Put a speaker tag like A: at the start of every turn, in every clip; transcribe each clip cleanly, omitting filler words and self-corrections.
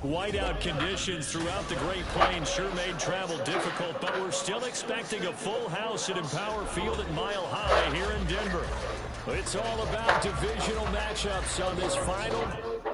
A: Whiteout conditions throughout the Great Plains sure made travel difficult, but we're still expecting a full house at Empower Field at Mile High here in Denver. It's all about divisional matchups on this final.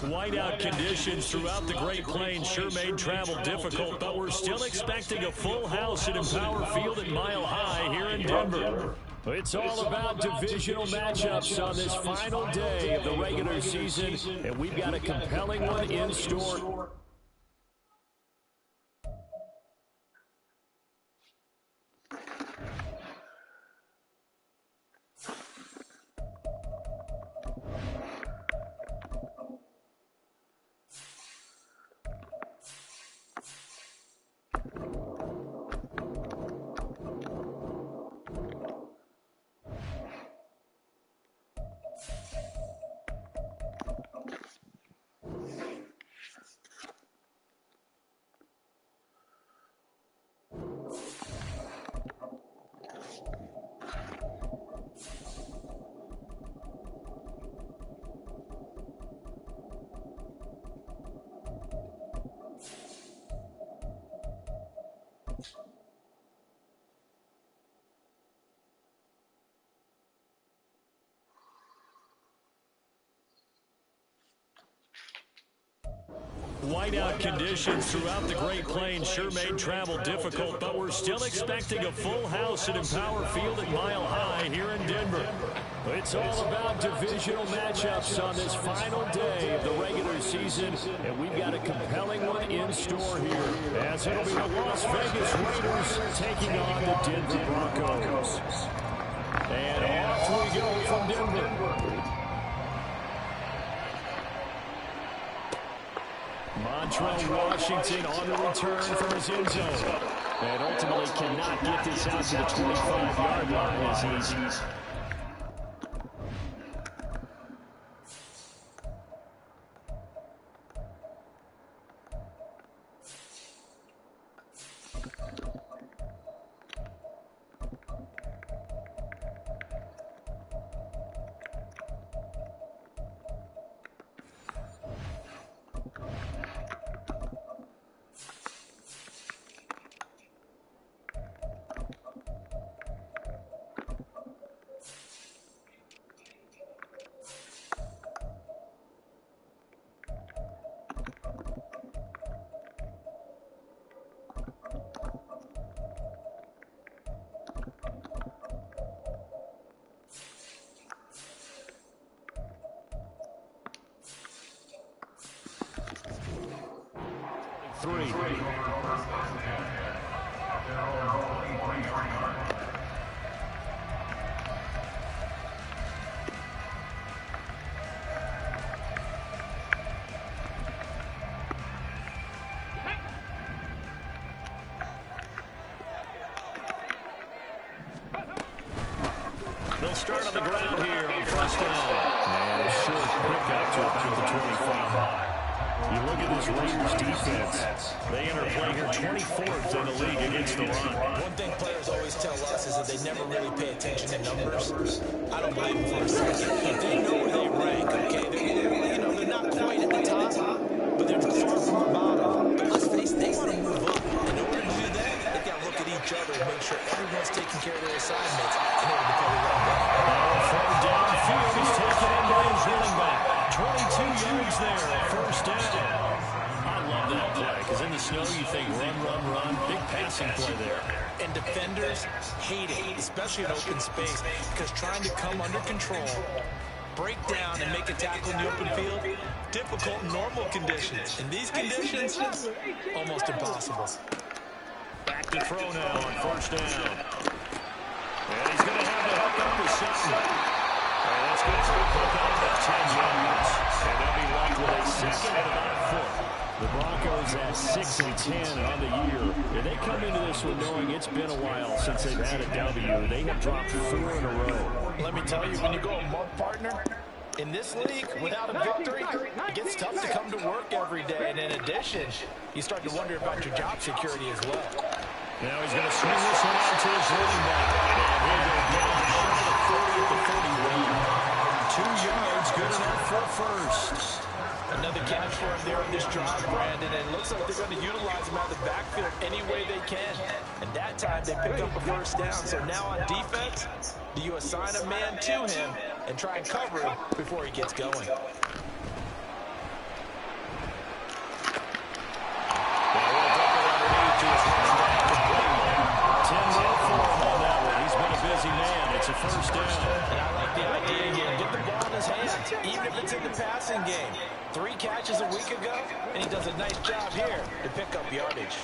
A: Whiteout conditions throughout the Great Plains sure made travel difficult, but we're still expecting a full house at Empower Field at Mile High here in Denver. It's all about divisional matchups on this final day of the regular season, and we've got a compelling one in store. Whiteout conditions throughout the Great Plains sure made travel difficult, but we're still expecting a full house at Empower Field at Mile High here in Denver. It's all about divisional matchups on this final day of the regular season, and we've got a compelling one in store here, as it'll be the Las Vegas Raiders taking on the Denver Broncos. And off we go from Denver. Montrell Washington on the return from his end zone. And ultimately cannot get this out to the 25-yard line as he's... Three. They'll start on the ground here on first down. And a short pickup to about the 25. You look at this Raiders defense. They enter play here 24th in the league against the run.
B: One thing players always tell us is that they never really pay attention to numbers. I don't believe them for a second. If they know where they rank, okay, they're not quite at the top, but they're far from the bottom. But let's face it, they want to move up. In order to do that, they got to look at each other and make sure everyone's taking care of their assignments in order to play the run back.
A: Third downfield, he's taken in by his running back. 22 yards there, first down. I love that play, because in the snow you think run, run, run. Big passing play there.
B: And defenders hate it, especially in open space, because trying to come under control, break down, and make a tackle in the open field, difficult in normal conditions. In these conditions, almost impossible.
A: Back to throw now on first down. And he's going to have to hook up with something. And that's good for a pickup of 10 yards. And they'll be left with a second and about a foot. The Broncos at 6-10 on the year. And they come into this one knowing it's been a while since they've had a W. They have dropped 4 in a row.
B: Let me tell you, when you go a month partner, in this league, without a victory, it gets tough to come to work every day. And in addition, you start to wonder about your job security as well.
A: Now he's going to swing this one out to his running back. And he'll go down short of the 40 at the 41. 2 yards, good enough for first.
B: Another catch for him there on this drive, Brandon. And it looks like they're going to utilize him out of the backfield any way they can. And that time they pick up a first down. So now on defense, do you assign a man to him and try and cover him before he gets going?
A: It's a first down.
B: And I like the idea here. Get the ball in his hands, even if it's in the passing game. 3 catches a week ago, and he does a nice job here to pick up yardage.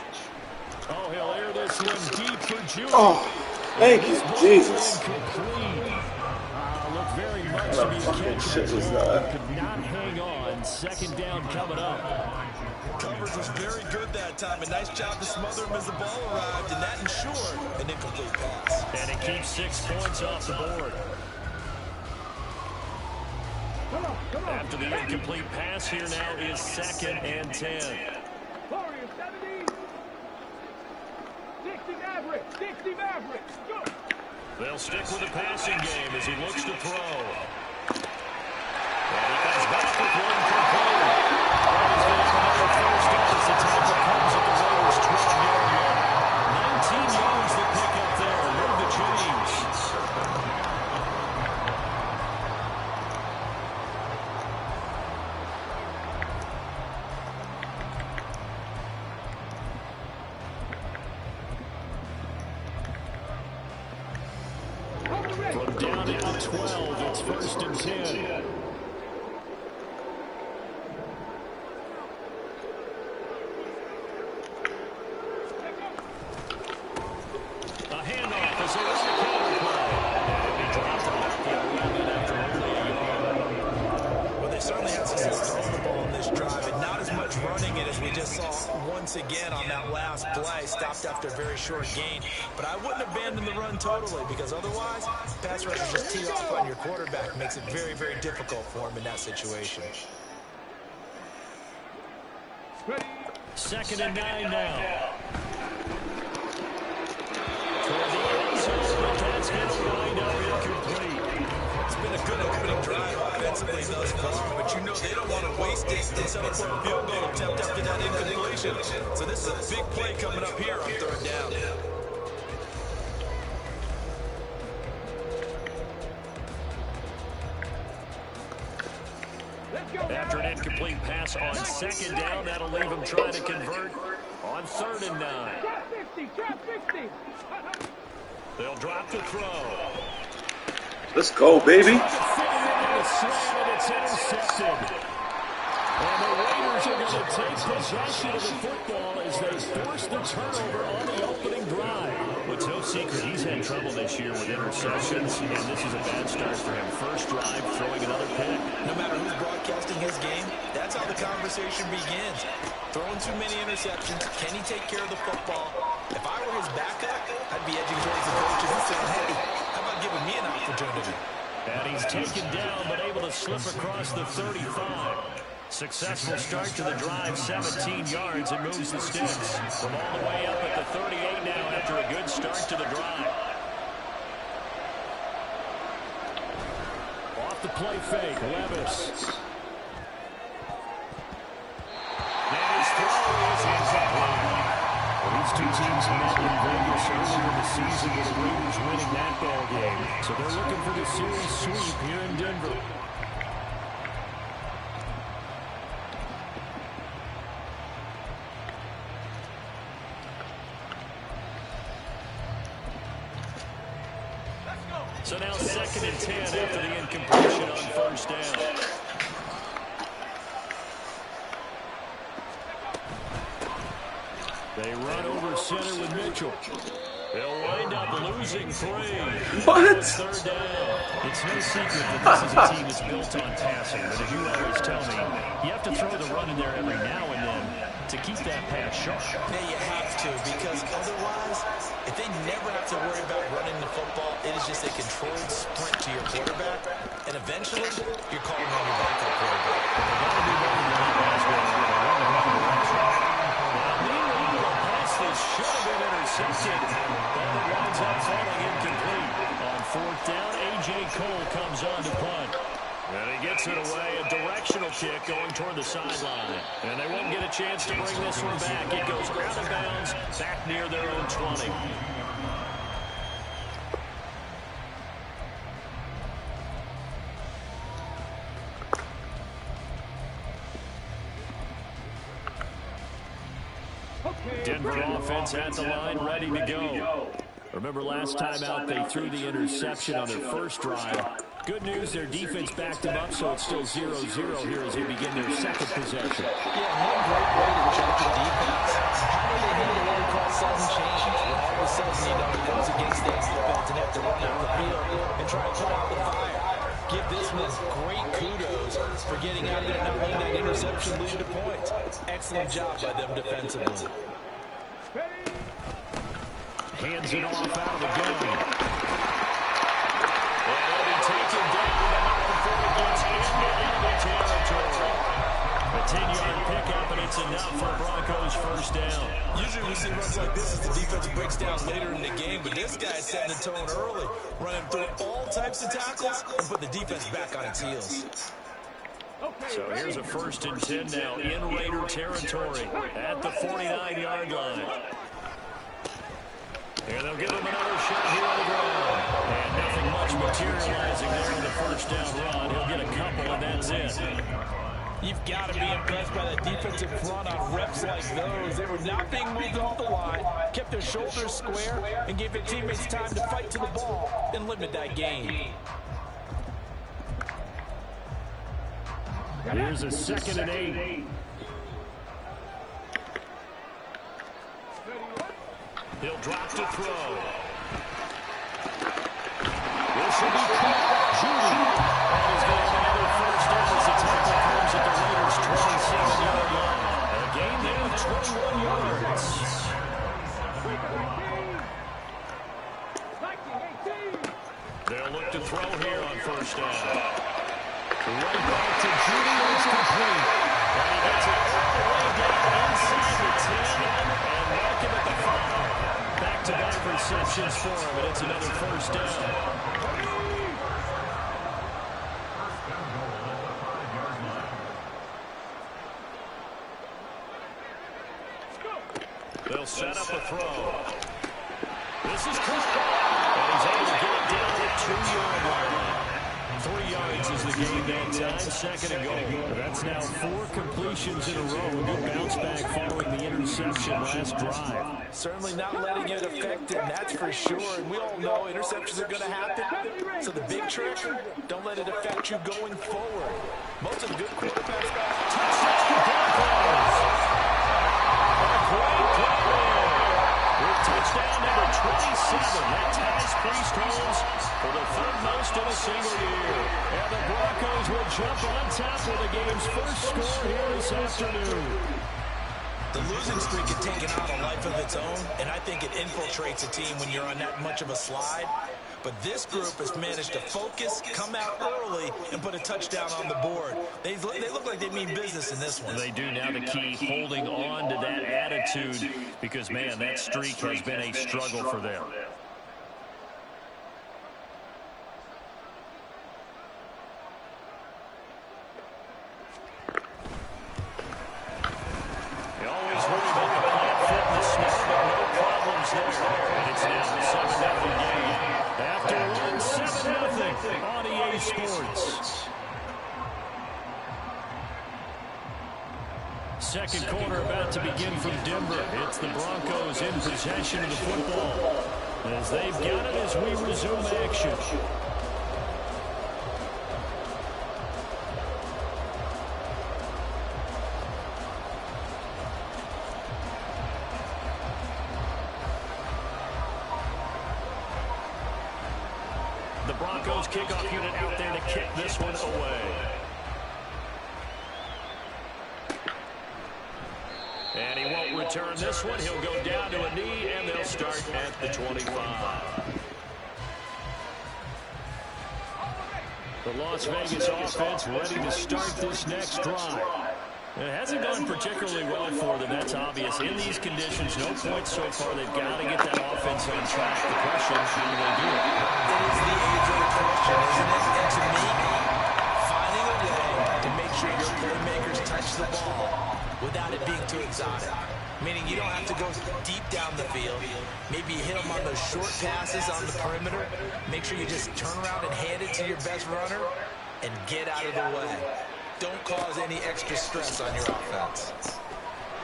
A: Oh, he'll air this one deep for Junior.
C: Oh, thank you, Jesus.
A: Look very much to be a catch. Could not hang on. Second down coming up.
B: Coverage was very good that time. A nice job to smother him as the ball arrived, and that ensured an incomplete pass.
A: And it keeps 6 points off the board. After the incomplete pass here now is 2nd and 10.
D: 60 Mavericks, go!
A: They'll stick with the passing game as he looks to throw. And he comes back with one complete. He's going to have a first down as the tackle comes at the Raiders' 12-yard line. 19 yards to pick up there. Move the chains. From down at 12, it's 1st and 10. A handoff as they run the counter play. And he dropped off the 11 after only a yard.
B: Well, they certainly had success throwing the ball on this drive, and not as much running it as we just saw once again on that last play. Stopped after a very short gain. But I wouldn't abandon the run totally, because otherwise, pass rushers just tee off on your quarterback. Makes it very, very difficult for him in that situation.
A: 2nd and 9 now. Toward the end zone, but that's going to wind up incomplete.
B: It's been a good opening drive offensively thus far, but you know they don't want to waste it and settle for a field goal attempt after that incompletion. So this is a big play coming up here on 3rd down.
A: After an incomplete pass on 2nd down, that'll leave him trying to convert on 3rd and 9.
D: Trap 50.
A: They'll drop the throw.
C: Let's go, baby.
A: It's intercepted. And the Raiders are going to take possession of the football as they force the turnover on the opening drive. But it's no secret he's had trouble this year with interceptions, and this is a bad start for him. First drive, throwing another pick.
B: No matter who's broadcasting his game, that's how the conversation begins. Throwing too many interceptions, can he take care of the football? If I were his backup, I'd be edging towards the coaches and saying, hey, how about giving afforded me an opportunity.
A: And he's taken down, but able to slip across the 35. Successful start to the drive, 17 yards, and moves the sticks. From all the way up at the 38 now after a good start to the drive. Off the play fake, Levis. And his throw is incomplete. Well, these two teams met in Vegas earlier in the season with the Raiders winning that ball game. So they're looking for the series sweep here in Denver. So now 2nd and 10 after the incompletion on first down. They run over center with Mitchell. They'll wind up losing 3.
C: What?
A: 3rd down. It's no secret that this is a team that's built on passing, but as you always tell me, you have to throw the run in there every now and then to keep that pass sharp.
B: Yeah, you have to, because otherwise, if they never have to worry about running the football, it is just a controlled sprint to your quarterback, and eventually, you're calling on your backup quarterback.
A: They're going to be running the pass game. This should have been intercepted, but it winds up falling incomplete. On 4th down, A.J. Cole comes on to punt. And he gets it away, a directional kick going toward the sideline. And they won't get a chance to bring this one back. It goes out of bounds, back near their own 20. Denver offense at the line, ready to go. Remember last time out, they threw the interception on their first drive. Good news, their defense backed them up, so it's still 0-0 here as they begin their second possession.
B: Yeah, one great way to jump the defense. How do they handle what we call sudden change? When all of a sudden, it goes against the offense and have to run out the field and try to put out the fire. Give this one great kudos for getting out there and not letting that interception lead to points. Excellent job by them defensively.
A: Hands it off out of the gun. And it'll be taken down before it gets into enemy territory. A 10-yard pickup, and it's enough for Broncos first down.
B: Usually we see runs like this as the defense breaks down later in the game, but this guy's setting the tone early, running through all types of tackles and put the defense back on its heels.
A: So here's a 1st and 10 now in Raider territory at the 49-yard line. And they'll give him another shot here on the ground. And nothing much materializing there on the first down run. He'll get a couple, and that's it.
B: You've got to be impressed by that defensive front on reps like those. They were not being moved off the line, kept their shoulders square, and gave their teammates time to fight to the ball and limit that gain.
A: Here's a 2nd and 8. He'll drop to throw. This will be caught. Judy. And he's going to have another first down as the tackle comes at the Raiders' 27-yard line. A gain there of 21 yards. They'll look to throw here on first down. Right back to Judy. It's complete. And he gets it all the way down inside the 10 and knock him at the 5. Back-to-back receptions for him, and it's another first down. They'll set up a throw. This is caught. And he's able to get it down to the 2-yard line. 3 yards is the gain that time, 2nd and goal. That's now 4 completions in a row. A good bounce back following the interception last drive.
B: Certainly not letting it affect him, that's for sure. And we all know interceptions are going to happen. So the big trick, don't let it affect you going forward. Most of the good quarterbacks got touchdown Broncos. A great play there. With touchdown number 27, that ties Priest Holmes for the 3rd most in a single year.
A: And the Broncos will jump on top of the game's first score here this afternoon.
B: The losing streak had taken on a life of its own, and I think it infiltrates a team when you're on that much of a slide. But this group has managed to focus, come out early, and put a touchdown on the board. They look like they mean business in this one.
A: They do. Now the key, holding on to that attitude, because, man, that streak has been a struggle for them. They always worry about the plant foot and the snap, but no problems there. And it's now a 7-0 game. After one, 7-0 on EA Sports. Second quarter about to begin from Denver. It's the Broncos in possession of the football as they've got it as we resume action. The Broncos kickoff unit out there to kick this one away. And he won't return this one. He'll go down to a knee, and they'll start at the 25. The Las Vegas offense ready to start this next drive. It hasn't gone particularly well for them. That's obvious. In these conditions, no points so far. They've got to get that offense on track. The question is, how do they do it?
B: It is the age-old question, isn't it? And to me, finding a way to make sure your playmakers touch the ball without it being too exotic. Meaning you don't have to go deep down the field. Maybe you hit them on those short passes on the perimeter. Make sure you just turn around and hand it to your best runner and get out of the way. Don't cause any extra stress on your offense.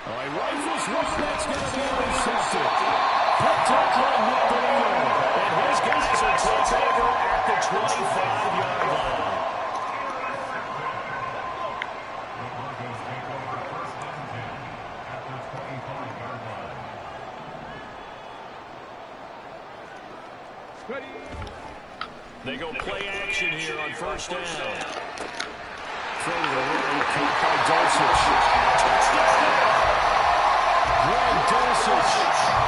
A: All right, rifles one. That's going to be intercepted. Picked up by Nick Delino. And his guys are taken over at the 25-yard line. They go play action here on first down. Throw to the right, caught by Dulcich. Touchdown! Greg Dulcich,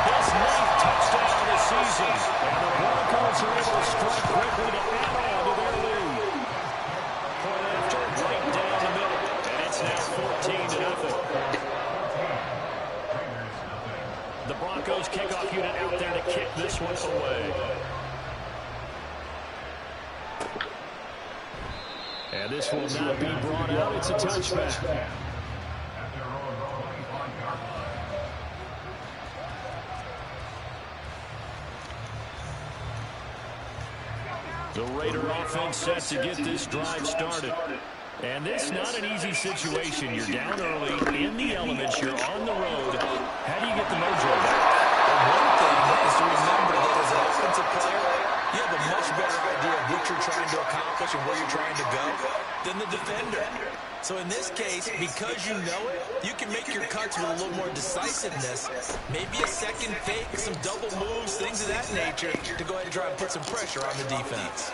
A: his 9th touchdown of the season. And the Broncos are able to strike quickly to add on to their lead. Point after, right down the middle. And it's now 14-0. The Broncos kickoff unit out there to kick this one away. And this will not be brought out. It's a touchback. The Raider offense set to get this drive started. And this is not an easy situation. You're down early, in the elements, you're on the road. How do you get the mojo back?
B: One thing is to remember that as an offensive player, you have a much better idea of what you're trying to accomplish and where you're trying to go than the defender. So in this case, because you know it, you can make your cuts with a little more decisiveness. Maybe a second fake, some double moves, things of that nature to go ahead and try and put some pressure on the defense.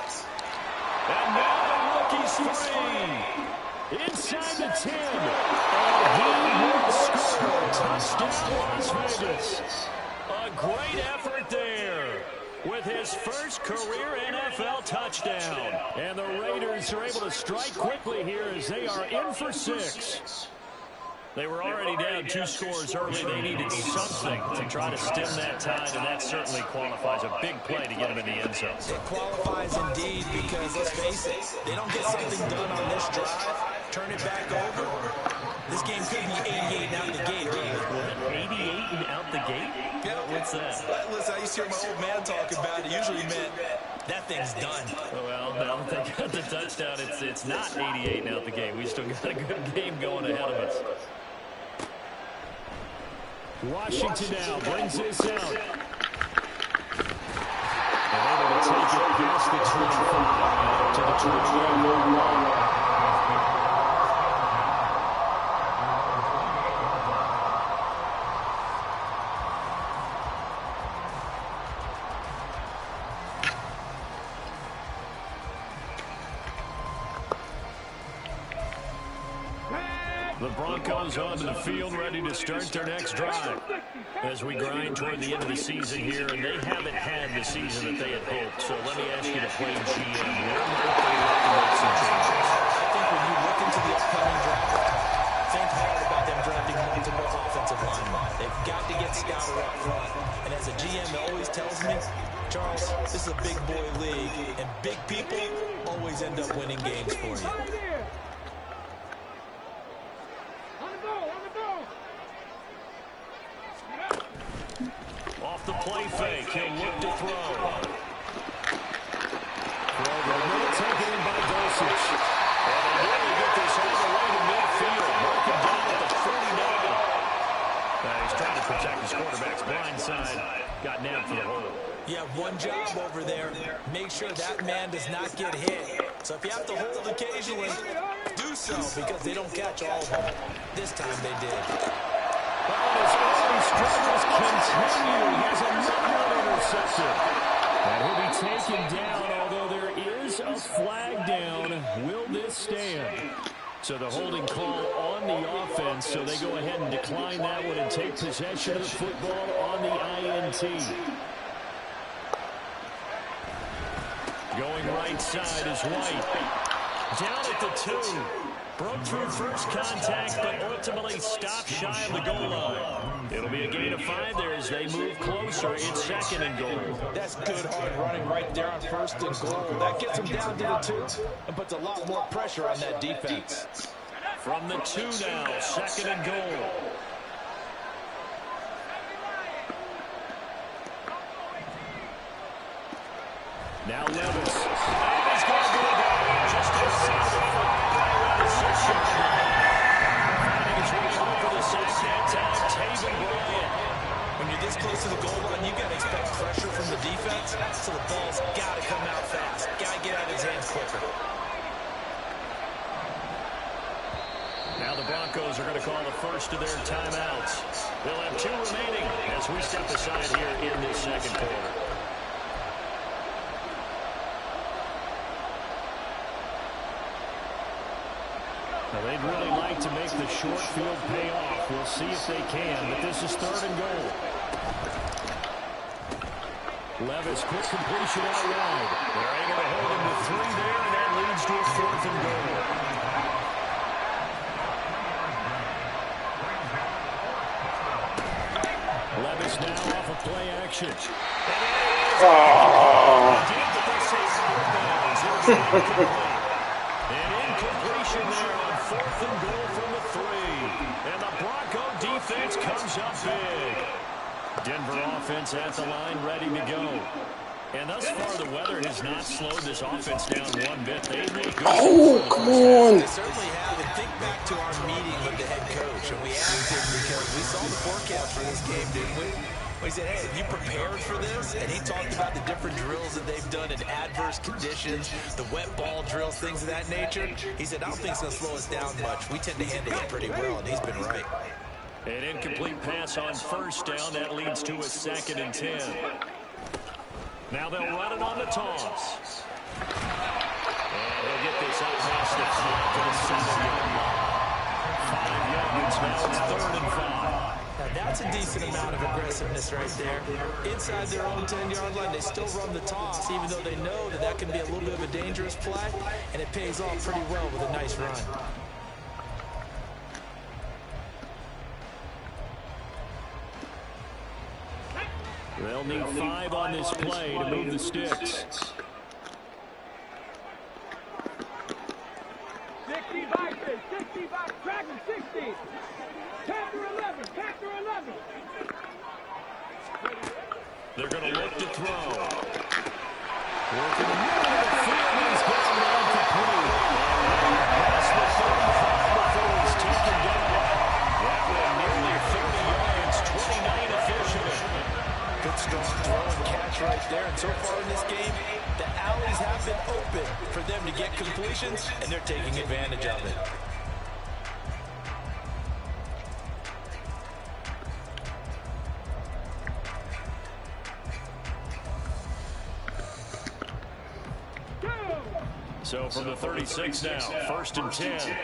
A: And now the rookie's free. Inside the 10. And he will score. Touchdown, Las Vegas. A great effort there with his first career NFL touchdown. And the Raiders are able to strike quickly here as they are in for 6. They were already down 2 scores early. They needed something to try to stem that tide, and that certainly qualifies. A big play to get them in the end zone.
B: It qualifies indeed because, let's face it, they don't get something done on this drive, turn it back over. This game could be 88 and out the gate early.
A: 88 and out the gate?
B: Yeah,
A: what's that?
B: Listen, I used to hear my old man talk about it. Usually meant that thing's done.
A: Well, now that they got the touchdown, it's not 88 and out the gate. We still got a good game going ahead of us. Washington now brings this out. And able to take it past the 25 to the 21. The Broncos onto the field, ready to start their next drive. As we grind toward the end of the season here, and they haven't had the season that they had hoped. So let me ask you to play GM. Where might they look to make some changes?
B: I think when you look into the upcoming draft, think hard about them drafting multiple offensive linemen. They've got to get scouted up front. And as a GM always tells me, Charles, this is a big boy league, and big people always end up winning games for you.
A: Off the play fake, he'll look to throw. Throw over the middle, taken in by Dulcich. And they really get this all the way to midfield. Broken down at the 49. He's trying to protect his quarterback's blind side. Got nabbed for the hole.
B: You have one job over there. Make sure that man does not get hit. So if you have to hold occasionally, do so, because they don't catch all of them. This time they did.
A: Well, his early struggles continue. He has another interception. And he'll be taken down, although there is a flag down. Will this stand? So the holding call on the offense, so they go ahead and decline that one and take possession of the football on the INT. Going right side is White. Down at the 2. Broke through first contact, but ultimately stopped shy of the goal line. It'll be a gain of 5 there as they move closer. It's 2nd and goal.
B: That's good hard running right there on 1st and goal. That gets them down to the 2 and puts a lot more pressure on that defense.
A: From the 2 now, 2nd and goal. Now Levis. He's going to go down just outside the 5. Finding his way home for the sack that time, Taven Bryant.
B: When you're this close to the goal line, you got to expect pressure from the defense, so the ball's got to come out fast. Got to get out of his hands quicker.
A: Now the Broncos are going to call the first of their timeouts. They'll have 2 remaining as we step aside here in this 2nd quarter. Now they'd really like to make the short field pay off. We'll see if they can, but this is 3rd and goal. Levis, quick completion out wide. They're able to hold him to 3 there, and that leads to a 4th and goal. Levis now off of play action. An incompletion there on 4th and goal from the 3. And the Bronco defense comes up big. Denver offense at the line, ready to go. And thus far, the weather has not slowed this offense down one bit. They've made good.
C: Oh, come on.
B: They certainly have. And think back to our meeting with the head coach. And we asked him because we saw the forecast for this game, didn't we? He said, hey, have you prepared for this? And he talked about the different drills that they've done in adverse conditions, the wet ball drills, things of that nature. He said, I don't think it's going to slow us down much. We tend to handle it pretty well, and he's been right.
A: An incomplete pass on 1st down. That leads to a 2nd and 10. Now they'll run it on the toss. And they'll get this out past the 5 to the 7-yard line. 5 yards now. It's 3rd and 5.
B: Now that's a decent amount of aggressiveness right there. Inside their own 10-yard line, they still run the toss, even though they know that that can be a little bit of a dangerous play, and it pays off pretty well with a nice run.
A: They'll need 5 on this play to move the sticks.
D: 60 back, 60 back, tracking 60. Capture 11, capture 11.
A: They're going to look to throw. Working the middle of the field, he's getting down complete. Past the 35 before he's taken down. That one nearly 30 yards, 29 officially.
B: Good strong throw and catch right there. And so far in this game, the alleys have been open for them to get completions, and they're taking advantage of it.
A: So from the 36 now, 1st and 10.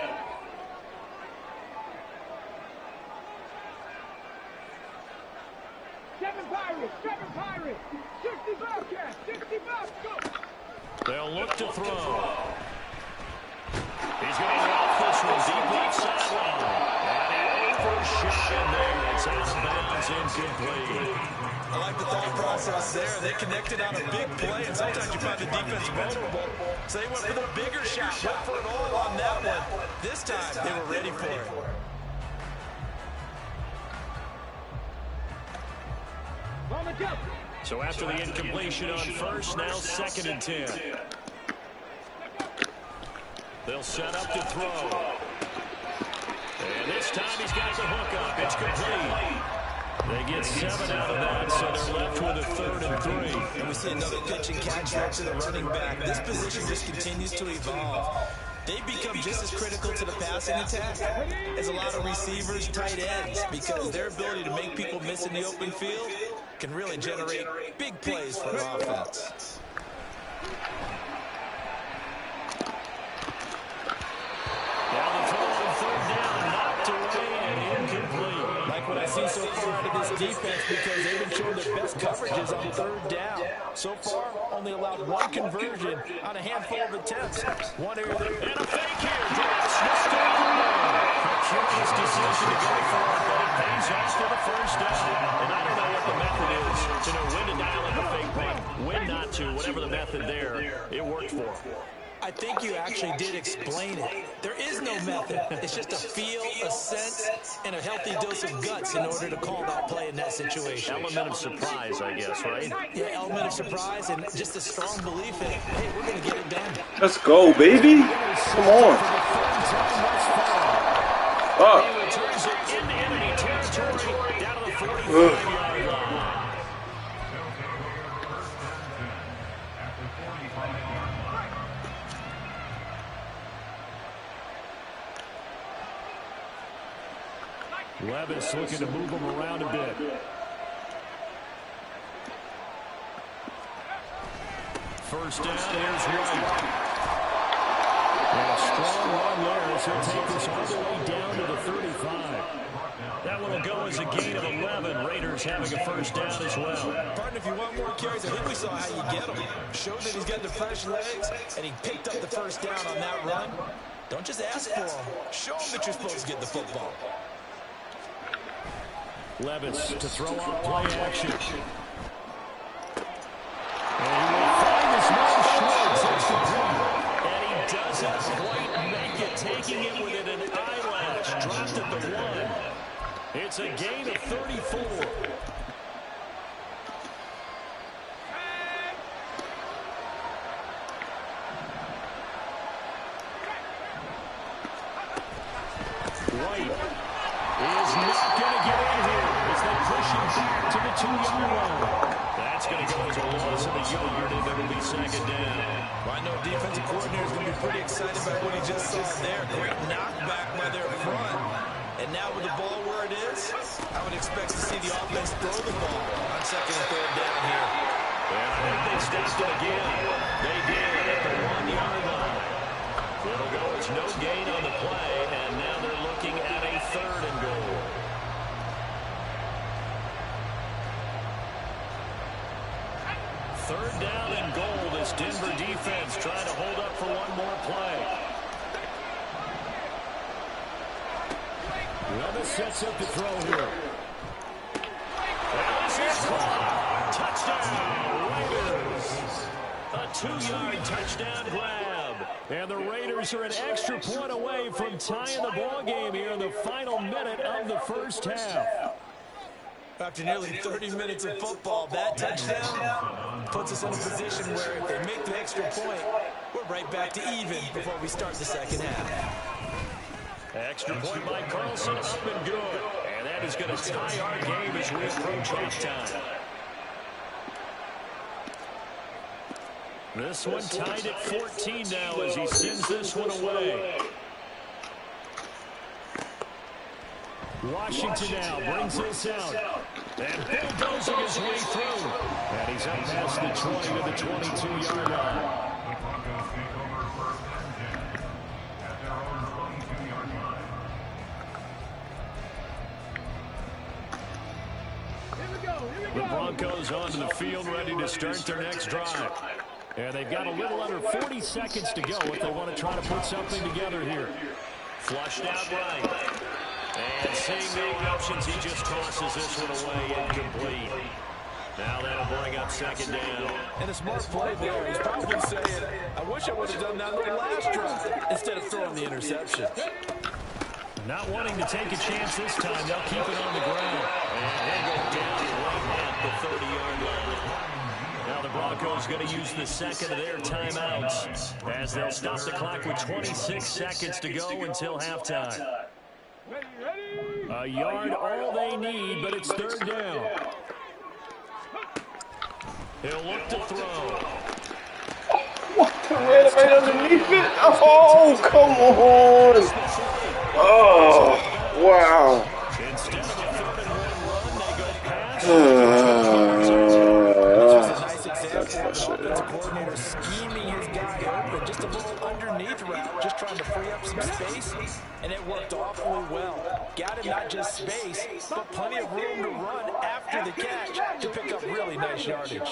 D: Seven Pirates. 60 Bobcats. 60 Bobs. Go.
A: They'll look to throw. He's going to rough this one deep left sideline. And he overshot in there. It's out of bounds, incomplete.
B: I like the thought process there. They connected on a big play, and sometimes you find the defense vulnerable. So they went for the bigger shot, went for it all on that one. This time, they were ready for it.
D: On the jump.
A: So after the incompletion on first, now 2nd and 10. They'll set up to throw. And this time he's got the hook up. It's complete. They get 7 out of that, so they're left with a 3rd and 3.
B: And we see another pitch and catch there to the running back. This position just continues to evolve. They become just as critical to the passing attack as a lot of receivers, tight ends, because their ability to make people miss in the open field can really generate big plays for an offense.
A: Now the throw on 3rd down, knocked away and incomplete.
B: Like what I've seen so far out of this defense, because they've been showing their best coverages on 3rd down. So far, only allowed 1 conversion on a handful of attempts. One here, there.
A: And a fake here. Drops, knocked over. A curious decision to go for it, but it pays off for the 1st down. And I don't know what the method is to know when to dial in the fake punt, when not to, whatever the method there, it worked for him.
B: I think you actually did explain it. There is no method. It's just a feel, a sense, and a healthy dose of guts in order to call that play in that situation.
A: Element of surprise, I guess, right?
B: Yeah, element of surprise and just a strong belief in, hey, we're going to get it done.
C: Let's go, baby. Come on. Up.
A: He returns it into enemy territory, down to the 45-yard line. Levis looking to move him around a bit. First down, here's White. And a strong run there as he'll take this all the way down to the 35. That one will go as a gain of 11. Raiders having a first down as well.
B: Partner, if you want more carries, I think we saw how you get them. Showed that he's got the fresh legs, and he picked up the first down on that run. Don't just ask for him. Show him that you're supposed to get the football.
A: Levis to throw off play action. And he will find his man Schwartz. That's complete. And he doesn't quite make it, taking it within an eyelash. Dropped at the 1. It's a gain of 34. White is not going to get in here as they push him back to the 2-yard line. That's going to go as a loss of the yard, and it'll be 2nd down.
B: Well, I know defensive coordinator is going to be pretty excited about what he just saw there. Great knockback by their front. And now with the ball where it is, I would expect to see the offense throw the ball on 2nd and 3rd down here.
A: And I think they stopped it again. They did at the 1-yard line. It'll go as no gain on the play, and now they're looking at a 3rd and goal. Third down and goal. This Denver defense trying to hold up for one more play. Levis sets up to throw here. And this is caught. Touchdown, Raiders. A 2-yard touchdown grab. And the Raiders are an extra point away from tying the ball game here in the final minute of the first half.
B: After nearly 30 minutes of football, that touchdown puts us in a position where if they make the extra point, we're right back to even before we start the second half.
A: Extra point by Carlson, up and good. And that is going to tie our game as we approach halftime. This one tied at 14 now as he sends this one away. Washington now brings this out. And bulldozing his way through. And he's up past the 20 to the 22-yard line.
D: Here we go.
A: The Broncos onto the field, ready to start their next drive. And they've got a little under 40 seconds to go if they want to try to put something together here. Flushed out right. And seeing no options, he just tosses this one away, incomplete. Now that'll bring up second down.
B: And a smart play there. He's probably saying, I wish I would have done that on the last drive instead of throwing the interception.
A: Not wanting to take a chance this time, they'll keep it on the ground. And they go down right at the 30-yard line. Now the Broncos going to use the second of their timeouts as they'll stop the clock with 26 seconds to go until halftime. A yard all they need, but it's third down. He'll look to throw.
C: What? Right underneath it? Oh, come on. Oh, wow.
A: Instead of a 3rd-and-1 run, they go pass.
B: This was a nice example of an offensive coordinator scheming his guy open. Just a little underneath route, just trying to free up some space, and it worked awfully well. Got him not just space, but plenty of room to run after the catch to pick up really nice yardage.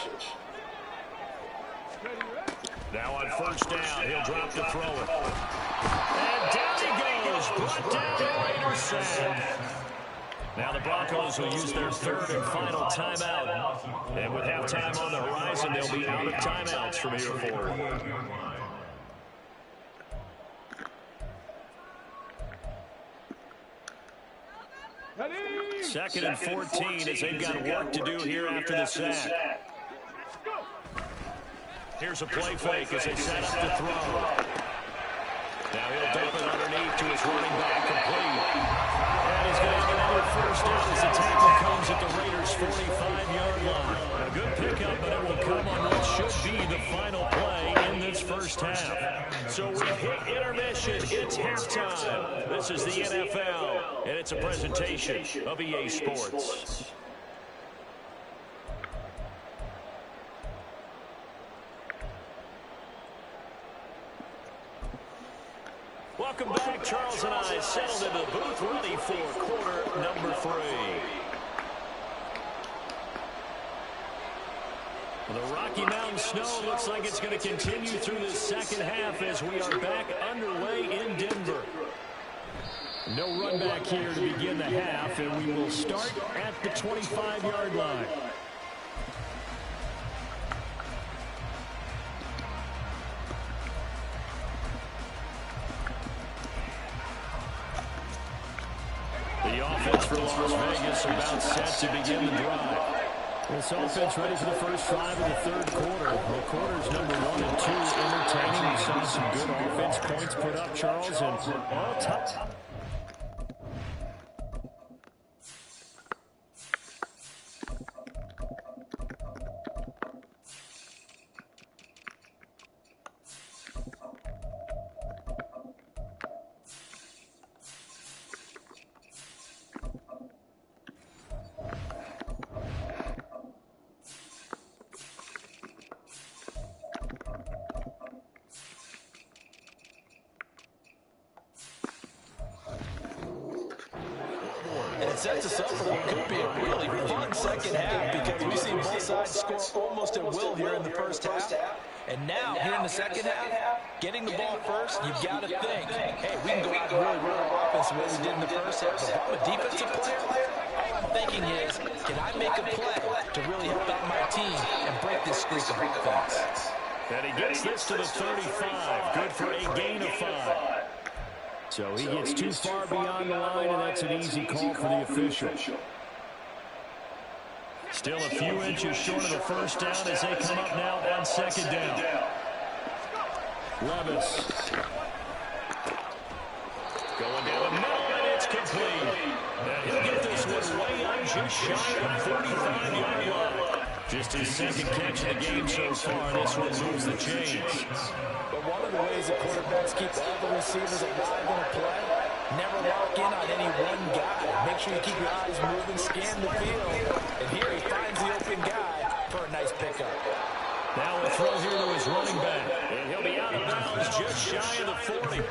A: Now on first down, he'll drop to throw it. And down he goes, brought down Raider sack. Now the Broncos will use their 3rd and final timeout. And with halftime on the horizon, they'll be out of timeouts from here forward. Second and 14 as they've got work to do here after the sack. Here's a play fake as they set up to throw. Now he'll dump it underneath to his running back, complete. And he's going to have another first down as the tackle comes at the Raiders' 45-yard line. A good pickup, but it will come on what should be the final play in this first half. So we've hit intermission. It's halftime. This is the NFL, and it's a presentation of EA Sports. Welcome back. Charles and I settled into the booth, ready for quarter number 3. The Rocky Mountain snow looks like it's going to continue through the second half as we are back underway in Denver. No run back here to begin the half, and we will start at the 25-yard line. The offense for Las Vegas about set to begin the drive. This offense ready for the first drive of the 3rd quarter. The quarters number 1 and 2 entertaining. We saw some good offense points put up, Charles, and all top.
B: Sets us up for what could be a really fun second half because we've seen both sides score almost at will here in the first half. And now, here in the second half, getting the ball first, you've got to think, hey, we can go out and really run our offense the way we did in the first half. But if I'm a defensive player, all I'm thinking is, can I make a play to really help out my team and break this streak of offense?
A: And he gets this to the 35. Good for a gain of 5. So he gets too far beyond the line, and that's an easy call for the official. Still a few inches short of the first down as they come up now on second down. Levis. Going down the middle, and it's complete. And he'll get this one way up just shy of the 45-yard line. Just his second catch of the game so far. This one moves the chains.
B: But one of the ways that quarterbacks keep all the receivers alive in a play, never lock in on any one guy. Make sure you keep your eyes moving, scan the field. And here he finds the open guy for a nice pickup.
A: Now we'll throw here to his running back. And he'll be out of bounds just shy of the 40.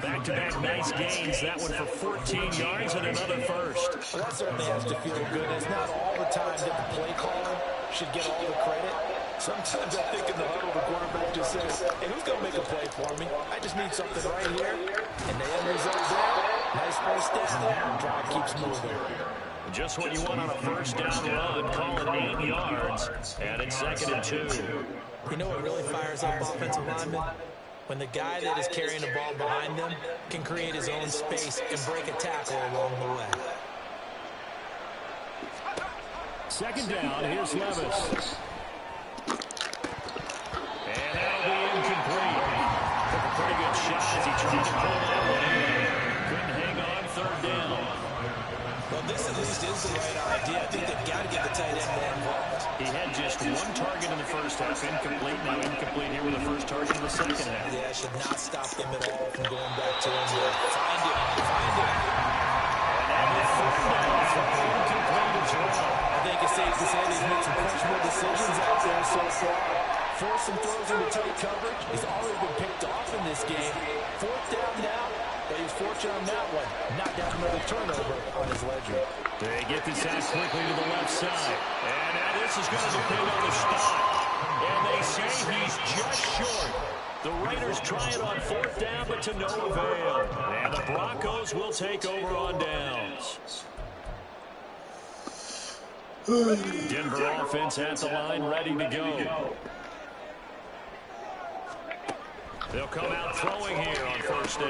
A: Back-to-back nice gains. That one for 14 yards and another first.
B: Well, that certainly has to feel good. It's not all the time that the play caller should get all the credit. Sometimes I think in the huddle, the quarterback just says, hey, who's going to make a play for me? I just need something right here. And the end result there, nice first down. Drive keeps moving.
A: Just what you want on a first down run. Call it 8 yards. And it's 2nd and 2.
B: You know what really fires up offensive linemen? When the guy that is carrying the ball behind them can create his own space and break a tackle along the way.
A: 2nd down, here's Levis. And that'll be incomplete. Took a pretty good shot as he tried to pull that one in. Couldn't hang on 3rd down.
B: Well, this at least is the right idea. I think they've got to get the tight end more involved.
A: He had just 1 target in the first half, incomplete. Now incomplete here with the first target in the second half.
B: Yeah, should not stop them at all from going back to him. Find it.
A: And now 4th down for incomplete as well.
B: I think it's safe to say he's made some questionable decisions out there so far. Forcing throws into tight coverage. He's already been picked off in this game. 4th down now, but he's fortunate on that one. Not down another turnover on his ledger.
A: They get this out quickly to the left side. And now this is going to depend on the spot. And they say he's just short. The Raiders try it on 4th down, but to no avail. And the Broncos will take over on downs. Denver offense at the line, ready to go. They'll come out throwing here on 1st down.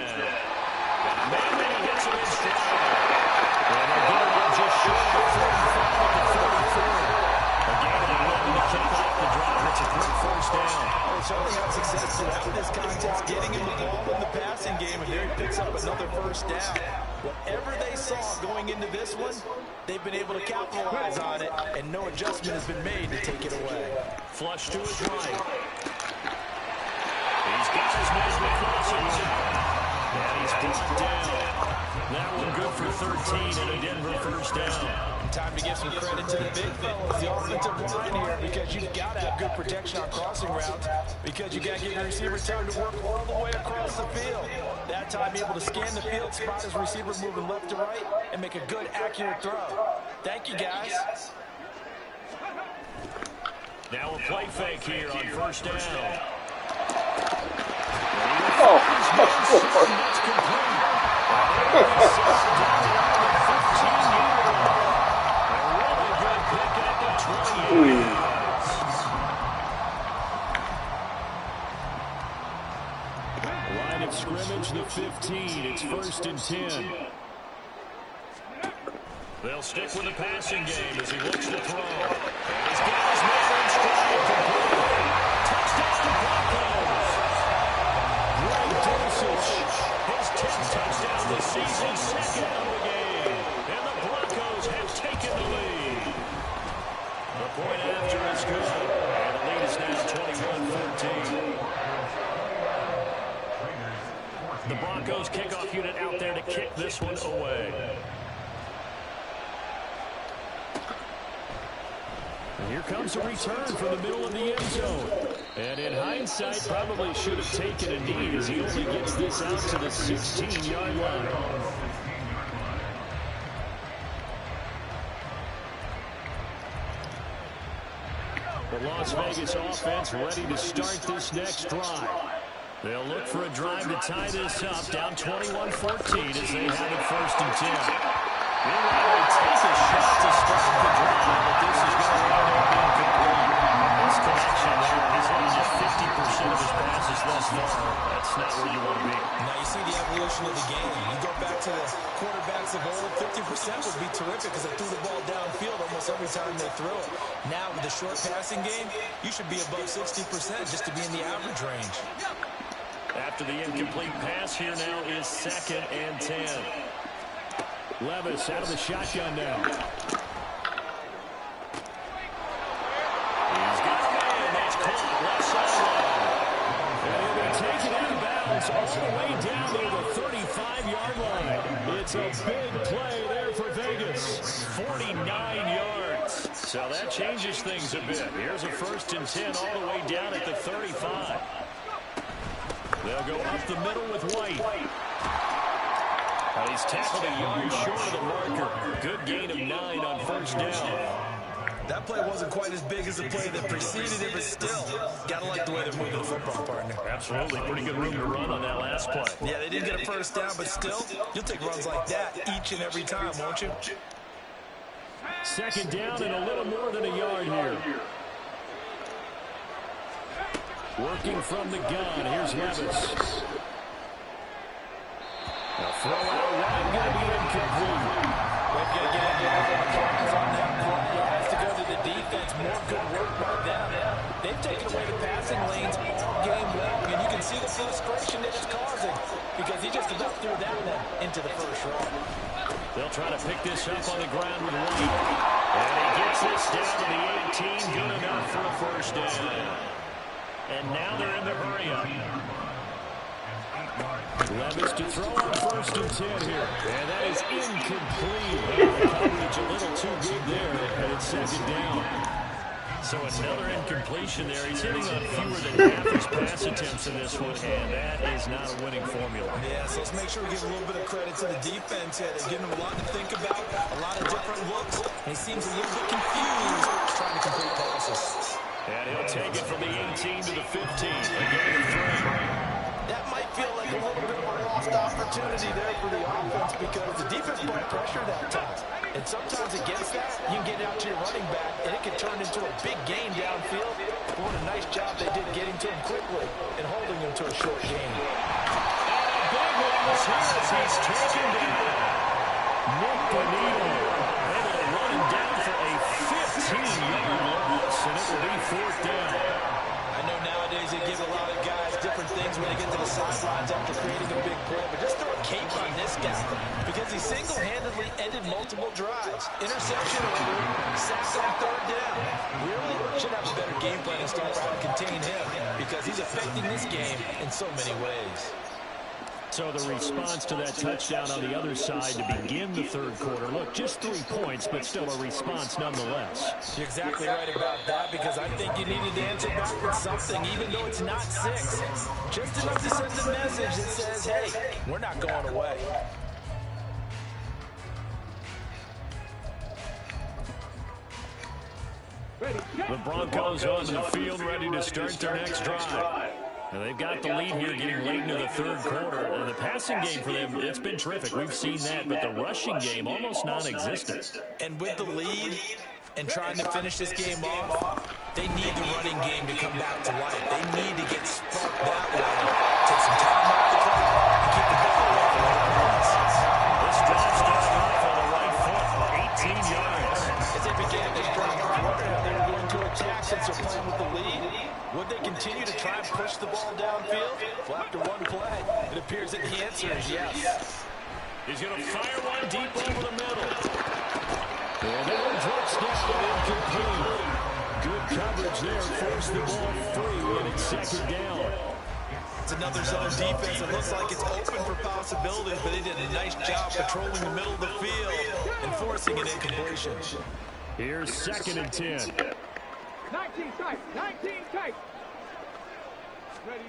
A: Man, he gets him in stride. And they're getting him just short of 45 at the 44. Again, they're looking to kick off the drive. It's a quick 1st down.
B: Well, Charlie had success throughout this contest, getting him the ball in the passing game, and there he picks up another 1st down. Whatever they saw going into this one, they've been able to capitalize on it, and no adjustment has been made to take it away.
A: Flush to his right. He's got his man in the crossing route. And he's brought down. That one good for 13 and a Denver 1st down.
B: Time to give some credit to the big fellas, the offensive line here, because you've got to have good protection on crossing routes, because you got to give your receiver time to work all the way across the field. That time able to scan the field, spot his receiver moving left to right, and make a good, accurate throw. Thank you, guys.
A: Now a play fake here on 1st down.
C: Oh,
A: It's complete. Line of scrimmage, the 15. It's 1st and 10. They'll stick with the passing game as he looks to throw. And he's got his man in stride. Complete. Touchdown, Broncos. Greg Dulcich, his 10th touchdown this season, 2nd of the game. And the Broncos have taken the lead. The point after is good. And the lead is now 21-14. The Broncos kickoff unit out there to kick this one away. And here comes a return from the middle of the end zone. And in hindsight, probably should have taken a knee as he only gets this out to the 16-yard line. The Las Vegas offense ready to start this next drive. They'll look for a drive to tie this up, down 21-14 as they have it 1st and 10. Meanwhile, they take a shot to start the drive, but this is going to wind up incomplete. This connection there, he's only just 50% of his passes thus far. That's not where you want to be.
B: Now you see the evolution of the game. You go back to the quarterbacks of old, 50% would be terrific because they threw the ball downfield almost every time they threw it. Now with the short passing game, you should be above 60% just to be in the average range.
A: After the incomplete pass, here now is 2nd and 10. Levis out of the shotgun now. He's got a man. That's caught left sideline. And he'll be taken out of bounds all the way down near the 35-yard line. It's a big play there for Vegas. 49 yards. So that changes things a bit. Here's a 1st and 10 all the way down at the 35. They'll go up the middle with White. Well, he's tackled a yard short of the marker. Good gain of 9 on 1st down.
B: That play wasn't quite as big as the play that preceded it, but still, gotta like the way they're moving the football, partner.
A: Absolutely. Pretty good room to run on that last play.
B: Yeah, they didn't get a 1st down, but still, you'll take runs like that each and every time, won't you?
A: 2nd down and a little more than a yard here. Working from the gun, here's Levis. A throw out wide, going to be incomplete.
B: We've got to get into on that play. It has to go to the defense. More good work by them. They've taken away the passing lanes all game long, and you can see the frustration that it's causing because he just about threw that one into the 1st row.
A: They'll try to pick this up on the ground with White. And he gets this down to the 18. Good enough for a 1st down. And now they're in the hurry-up. Levis to throw on 1st and 10 here. And that is incomplete. The coverage a little too good there. And it's 2nd down. So another incompletion there. He's hitting on fewer than half his pass attempts in this one, and that is not a winning formula.
B: Yeah, so let's make sure we give a little bit of credit to the defense here. They're giving him a lot to think about, a lot of different looks, and he seems a little bit confused trying to complete passes.
A: And he'll take it from the 18 to the 15. A gain of 3.
B: That might feel like a little bit of a lost opportunity there for the offense because the defense brought pressure that time. And sometimes against that, you can get out to your running back, and it can turn into a big gain downfield. But what a nice job they did getting to him quickly and holding him to a short gain.
A: And a big one is here as he's taken down. Nick Bonito able to run him down for a 15-yard loss, and it will be 4th down.
B: I know nowadays they give a lot of guys different things when they get to the sidelines after creating a big play, but just throw a cape on this guy because he single-handedly ended multiple drives. Interception over, sacks on 3rd down. Really should have a better game plan and start trying to contain him because he's affecting this game in so many ways.
A: So the response to that touchdown on the other side to begin the 3rd quarter. Look, just 3 points, but still a response nonetheless.
B: You're exactly right about that because I think you needed to answer back with something, even though it's not 6. Just enough to send a message that says, hey, we're not going away.
A: The Broncos onto the field ready to start their next drive. And they've got the lead here getting late into the 3rd quarter. And the passing game for them, it's been terrific. We've seen that, but the rushing game almost non-existent.
B: And with the lead and trying to finish this game off, they need the running game to come back to life. They need to get sparked that way. Take some time off the clock and keep the ball away from the opponents.
A: This drive started off on the right foot, 18 yards.
B: As they began this drive, I wondered how they were going to attack since they're playing with the lead. Would they continue to try and push the ball downfield? Well, after one play, it appears that the answer is yes.
A: He's going to fire one deep over the middle. And then touchdown incomplete. Good coverage there. Force the ball free, and it's 2nd down.
B: It's another zone defense. It looks like it's open for possibilities, but they did a nice job patrolling the middle of the field and forcing an incompletion.
A: Here's 2nd and 10.
D: 19 tight, 19 tight. Ready,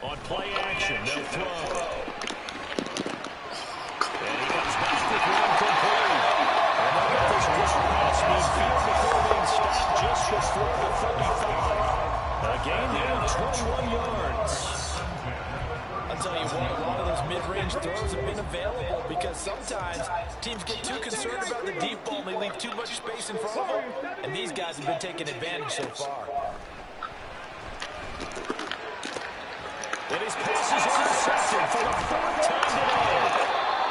A: On play action, they'll throw. And he comes back with one complete. And they'll get this pass midfield before being stopped just before the 35. A gain there of 21 yards.
B: I'll tell you what, a lot of those mid-range throws have been available because sometimes teams get too concerned about the deep ball and they leave too much space in front of them, and these guys have been taking advantage so far.
A: And his pass is intercepted for the 4th time today.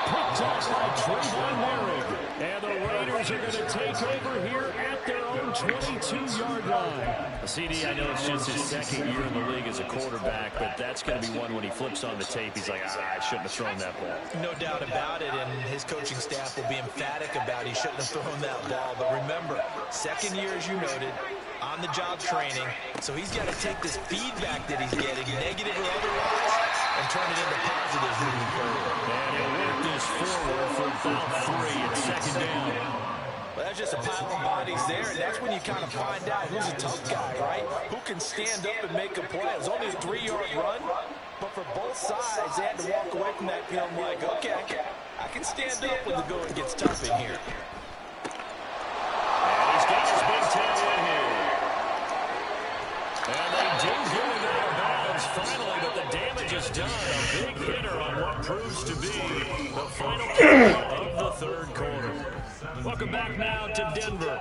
A: Picked up by Trayvon Merrick. And the Raiders are going to take over here at their own 22-yard line. CD, I know it's just his 2nd year in the league as a quarterback, but that's going to be one when he flips on the tape. He's like, I shouldn't have thrown that ball.
B: No doubt about it, and his coaching staff will be emphatic about he shouldn't have thrown that ball. But remember, 2nd year, as you noted, on-the-job training, so he's got to take this feedback that he's getting, negative or otherwise, and turn it into positive moving forward.
A: And he'll work this forward for about 3 at 2nd down.
B: Well, there's just a pile of bodies there, and that's when you kind of find out who's a tough guy, right? Who can stand up and make a play. It was only a 3-yard run, but for both sides, they had to walk away from that feeling like, okay, I can stand up when the going gets tough in here.
A: And he's got his big tail in here. And they do get him out of bounds finally, but the damage is done. A big hitter on what proves to be the final play of the third quarter. Welcome back now to Denver.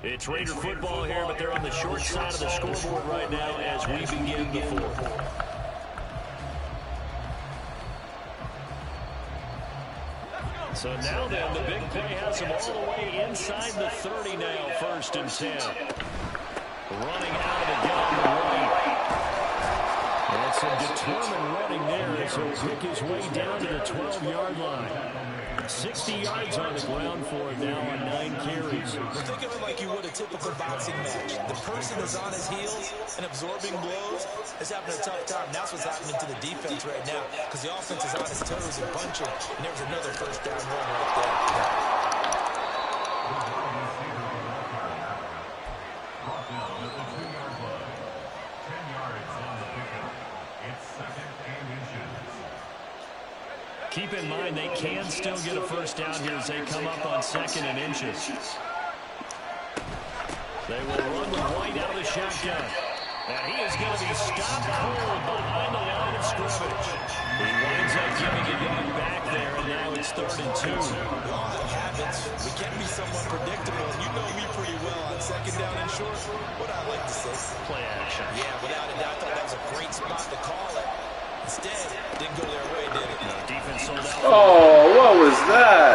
A: It's Raider football here, but they're on the short side of the scoreboard right now as we begin the fourth. So now then, the big play has them all the way inside the 30 now, 1st and 10. Running out of the gun right. And some determined running there as he'll pick his way down to the 12-yard line. 60 yards on the ground for him now on 9 carries.
B: Well, think of it like you would a typical boxing match. The person is on his heels and absorbing blows is having a tough time. That's what's happening to the defense right now because the offense is on his toes and punching, and there's another first down run right there.
A: Keep in mind they can still get a first down here as they come up on 2nd and inches. They will run with White out of the shotgun. And he is going to be stopped cold behind the line of scrimmage. He winds up giving a yard back there, and now it's 3rd and 2.
B: We all have habits. We can be somewhat predictable. You know me pretty well on 2nd down and short. What I like to say?
A: Play action.
B: Yeah, without a doubt, I thought that was a great spot to call it. Instead, didn't go their way, did it?
A: No, defense sold out.
C: Oh, what was that?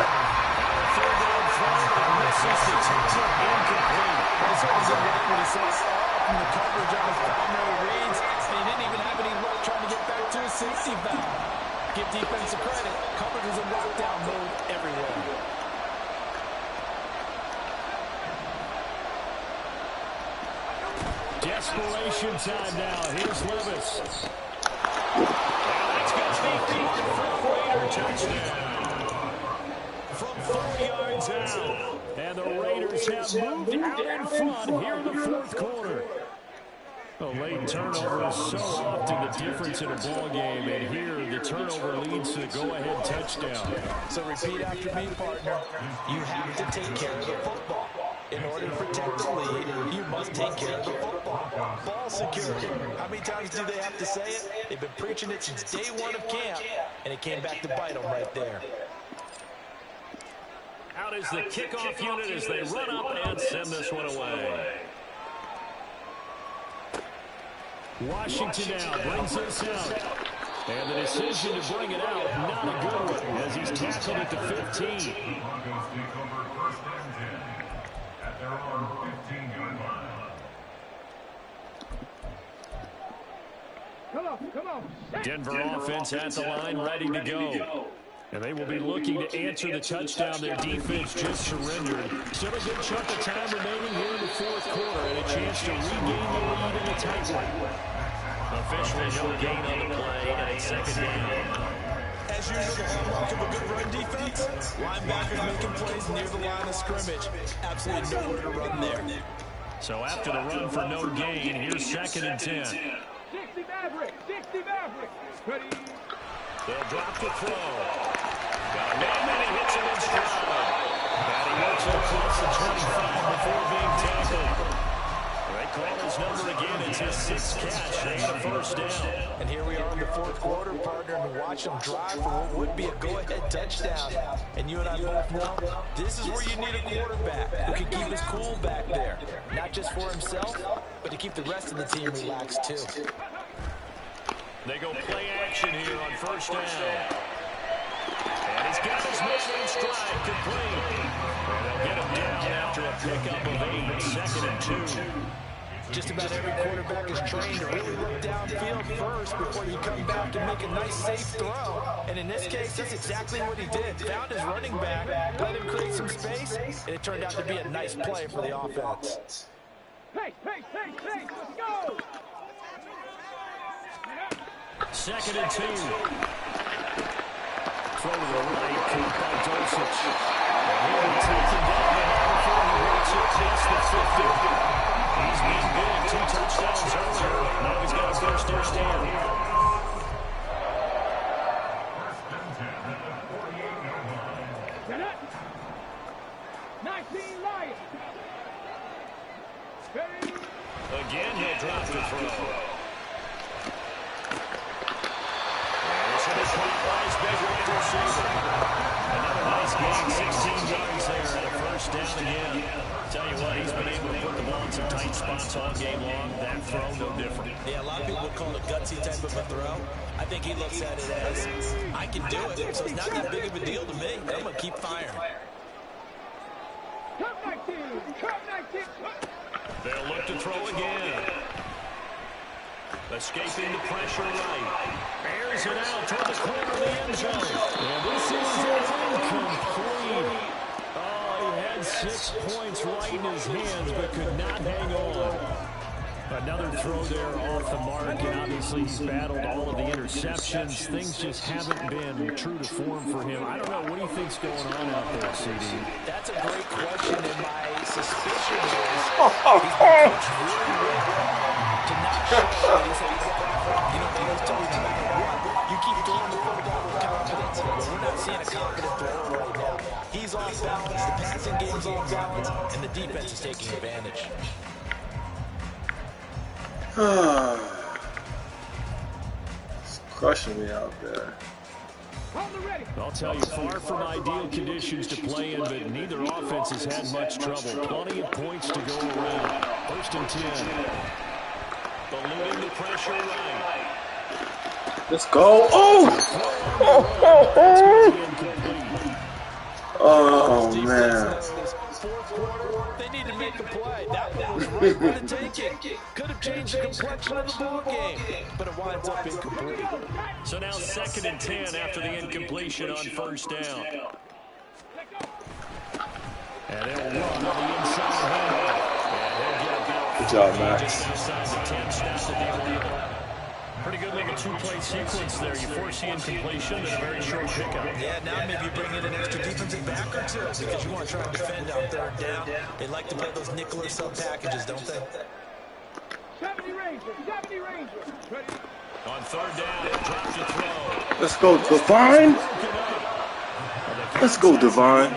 A: Third down throw, misses the tip, incomplete.
B: It's always a way when he says from the coverage on his primary reads, and he didn't even have any luck trying to get back to his safety valve. Give defense credit. Coverage was in lockdown mode everywhere.
A: Desperation time now. Here's Levis. And that's going to be deep for a Raider touchdown. From 4 yards out. And the Raiders have moved out in front here in the 4th quarter. A late turnover is so often the difference in a ball game, and here the turnover leads to the go-ahead touchdown.
B: So repeat after me, partner. You have to take care of the football. In order to protect the lead, you must take care of the football. Ball security. How many times do they have to say it? They've been preaching it since day 1 of camp, and it came back to bite them right there.
A: Out is the kickoff unit as they run up and send this one away. Washington now brings this out. And the decision to bring it out, not a good one, as he's tackled at the 15.
D: Come on.
A: Denver offense at the line, ready to go. And they will be looking to answer the touchdown their defense just surrendered. Still a good chunk of time remaining here in the 4th quarter and a chance to regain the lead in the tight one. Officially no gain on the play, and it's 2nd down.
B: As usual, the hallmark of a good run defense, linebackers making plays near the line of scrimmage. Absolutely nowhere to run there.
A: So after the run for no gain, here's 2nd and 10.
D: 60 Maverick. Ready.
A: They'll drop the throw. Got a man, and he hits him in stride. And he works it across the 25 before being tackled. They call his number again. It's his 6th catch and a first down.
B: And here we are in the 4th quarter, partner, and watch him drive for what would be a go-ahead touchdown. And you and I both know this is where you need a quarterback who can keep his cool back there. Not just for himself, but to keep the rest of the team relaxed, too.
A: They go play action here on first down. And he's got his man in stride, complete. And they'll get him down after a pickup of 8, 2nd and 2.
B: Just about every quarterback is trained to really look downfield first before you come back and make a nice, safe throw. And in this case, that's exactly what he did. Found his running back, let him create some space, and it turned out to be a nice play for the offense.
D: Hey, let's go!
A: 2nd and 2. Throw to the right, caught by Dulcich. And he will take him down.
D: 19 Lions. Ready?
A: Again, he'll drop the throw. There's a nice big wide receiver. Another nice gain, 16 yards there, and a first down again. Tell you what, he's been able to put the ball in some tight spots all game long. That throw, no different.
B: Yeah, a lot of people would call it a gutsy type of a throw. I think he looks at it as, I can do it, so it's not that big of a deal to me. I'm going to keep firing.
D: Cut 19. Cut 19.
A: They'll look to throw again. Escaping the pressure right. Airs it out toward the corner of the end zone. And this is incomplete. Oh, he had 6 points right in his hands, but could not hang on. Another throw there off the mark, and obviously he's battled all of the interceptions. Things just haven't been true to form for him. I don't know. What do you think's going on out there, CD?
B: That's a great question, and my suspicion is he's been coached really well to not show that he's you know, they always tell you no matter what, you keep throwing the football with confidence. But we're not seeing a confident thrower right now. He's off balance, the passing game's off balance, and the defense is taking advantage.
C: It's crushing me out there.
A: I'll tell you, far from ideal conditions to play in, but neither offense has had much trouble. Plenty of points to go around. 1st and 10. Eluding the pressure right.
C: Let's go. Oh, man.
B: They need to make a play. That one was right where to take it. Could have changed the complexion of the ball game, but it winds up incomplete.
A: So now 2nd and 10 after the incompletion on 1st down. And they'll run on the inside.
C: Good job, Max.
A: Pretty good little 2-play sequence there. You force the incompletion and a very short pickup.
B: Yeah, now maybe you bring in an extra defensive back or two because you want to try and defend on 3rd down. They like to play those nickel or sub packages, don't they?
D: 70 Rangers. 70 Rangers. Ready?
A: On 3rd down, he'll drop the throw.
C: Let's go, Divine. Let's go, Divine.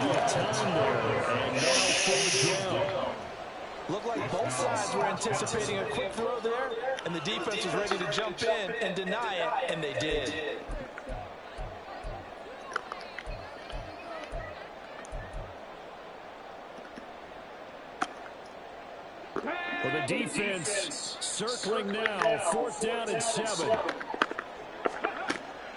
B: Looked like both sides were anticipating a quick throw there, and the defense was ready to jump in and deny it, and they did.
A: Well, the defense circling now. 4th down and 7.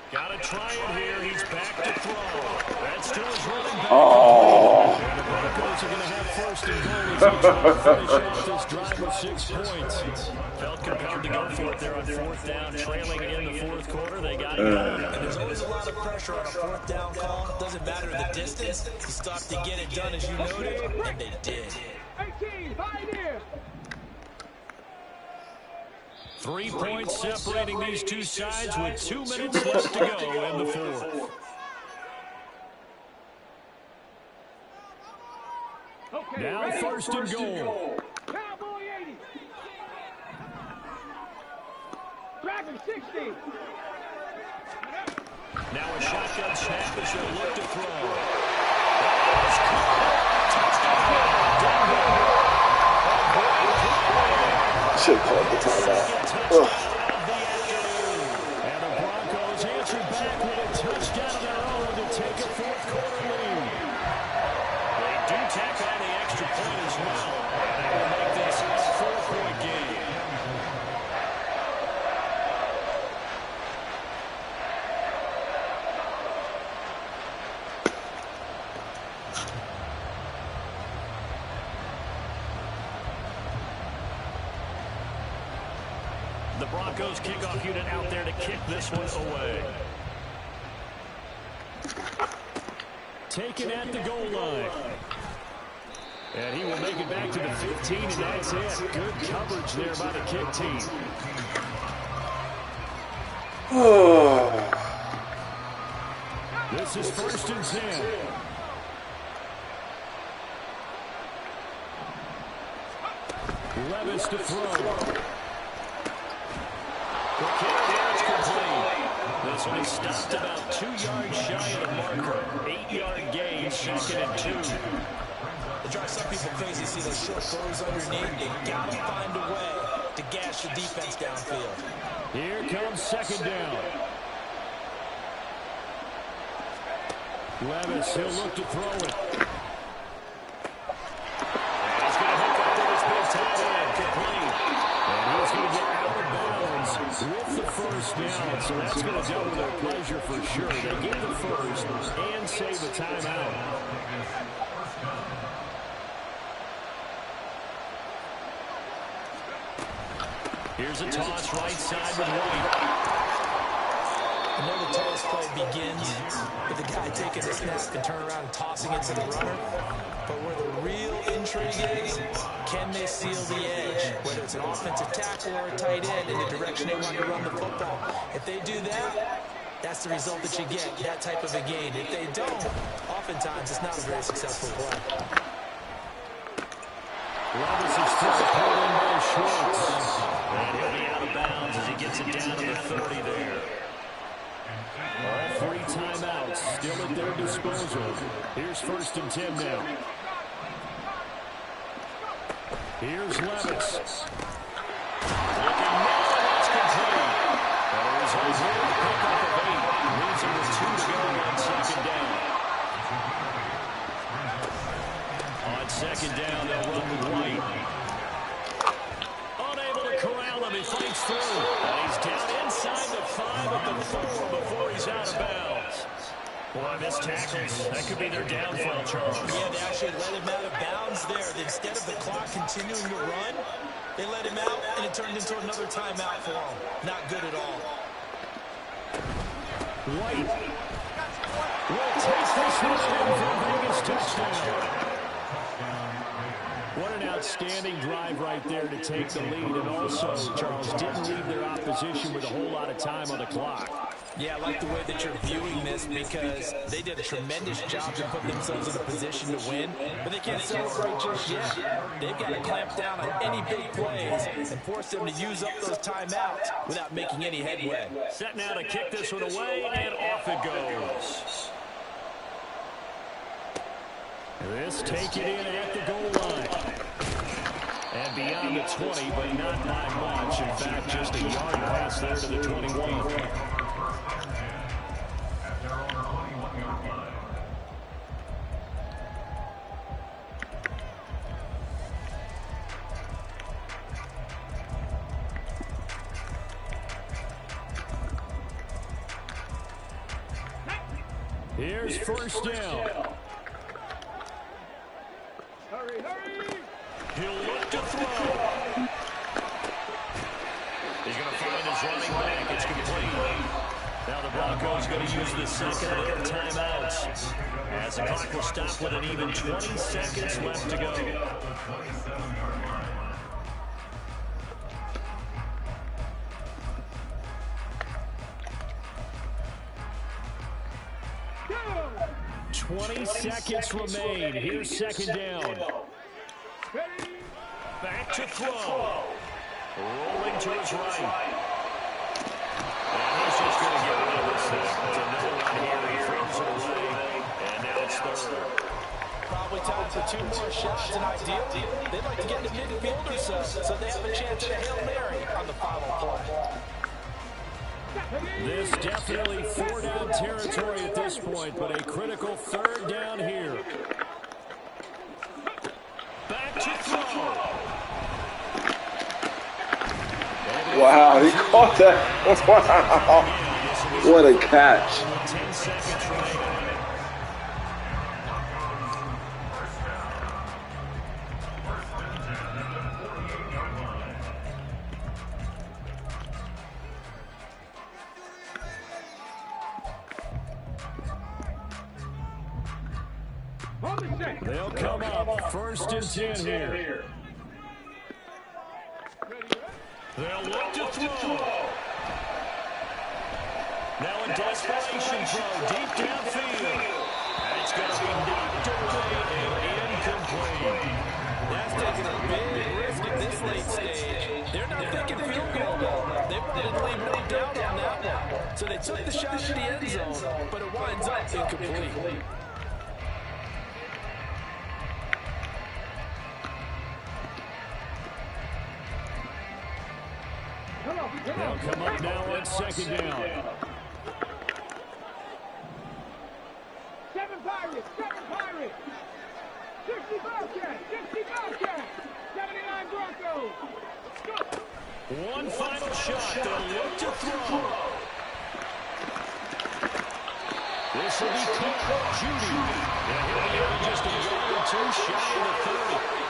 A: Got to try it here. He's back to throw. That's to his running back.
C: Oh.
A: And the Broncos are going to have 1st and goal as they try to finish off this drive with 6 points. Felt compelled to go for it there on 4th down, trailing in the 4th quarter. They got it done.
B: And there's always a lot of pressure on a 4th down call. Doesn't matter the distance. You stop to get it done, as you noted, and they did.
D: 18, Pioneer.
A: 3 points separating these two sides with 2 minutes left to go in the 4th.
D: Okay,
A: Now
D: ready?
A: 1st and goal.
D: Cowboy 80. Dragon 60.
A: Now a shotgun snap as they look to throw.
C: Should call the timeout.
A: And the Broncos answer back with a touchdown of their own to take a 4th quarter lead. They do tack on the extra point as well. And they will make this a 4-point game. The Broncos kickoff unit out there to kick this one away. Taken at the goal line. And he will make it back to the 15, and that's it. Good coverage there by the kick team. This is 1st and 10. Levis to throw. It's complete. This one is stopped about 2 yards shy of the marker. 8-yard gain, 2nd and 2.
B: It drives some people crazy to see those short throws underneath. They got to find a way to gash the defense downfield.
A: Here comes second down. Levis, he'll look to throw it. And he's going to hook up to this big tight end, complete. And he's going to get out of bounds with the first down. So that's going to double their pleasure for sure. They get the first and save a timeout. Here's a toss right side with White.
B: I know the toss play begins with the guy taking the snap and turn around and tossing it to the runner. But where the real intrigue is, can they seal the edge? Whether it's an offensive tackle or a tight end in the direction they want to run the football. If they do that, that's the result that you get, that type of a gain. If they don't, oftentimes it's not a very successful play.
A: Levis is still pulled in by Schwartz. And he'll be out of bounds as he gets it down to the 30 there. All three timeouts still at their disposal. Here's 1st and 10 now. Here's Levis. Looking now, that's complete. There's a little pickup of 8. Leaves him with 2 to go on second down. On second down, they'll run with White. Unable to corral him, he fights through. And he's down inside the 5 at the 4 before he's out of bounds. Boy, missed tackles. That could be their downfall, Charles.
B: Yeah, they actually let him out of bounds there. Instead of the clock continuing to run, they let him out, and it turned into another timeout for him. Not good at all.
A: White will take this one in for a Vegas touchdown. What an outstanding drive right there to take the lead. And also, Charles, didn't leave their opposition with a whole lot of time on the clock.
B: Yeah, I like the way that you're viewing this because they did a tremendous job to put themselves in a position to win, but they can't celebrate just yet. They've got to clamp down on any big plays and force them to use up those timeouts without making any headway.
A: Set now to kick this one away, and off it goes. This take it in at the goal line. And beyond the 20, but not by much. In fact, just a yard pass there to the 21. Here's 1st down.
D: Hurry, hurry!
A: He'll look to throw. He's going to find his running back. It's complete. Now the Broncos going to use the second of their timeouts as the clock will stop with an even 20 seconds left to go.
D: Go!
A: 20 seconds remain. Here's 2nd down.
D: Ready?
A: Back to throw. Rolling to his right. And he's just going to get rid of this thing. It's another one here. He throws it away. And now it's 3rd.
B: Probably time for 2 more shots, and ideally, they'd like to get to midfield or so they have a chance at a Hail Mary on the final play.
A: This definitely 4-down territory at this point, but a critical 3rd down here. Back to throw.
C: Wow, he caught that. Wow. What a catch.
A: 10 seconds remaining. They'll come up 1st and 10 here. They'll look to throw. Now a desperation throw deep downfield. And it's going to be knocked away and incomplete.
B: That's taking a big risk at this late stage. They're not thinking field goal. They wanted to leave no doubt on that one. So they took the shot at the end zone, but it winds up incomplete.
A: They'll come up now on second down.
D: 7 Pirates, 60 Bobcats, 79 Broncos.
A: One final shot. They'll look to throw. This will be caught. Judy. Yeah, he'll be out just a yard or two shy of the 30.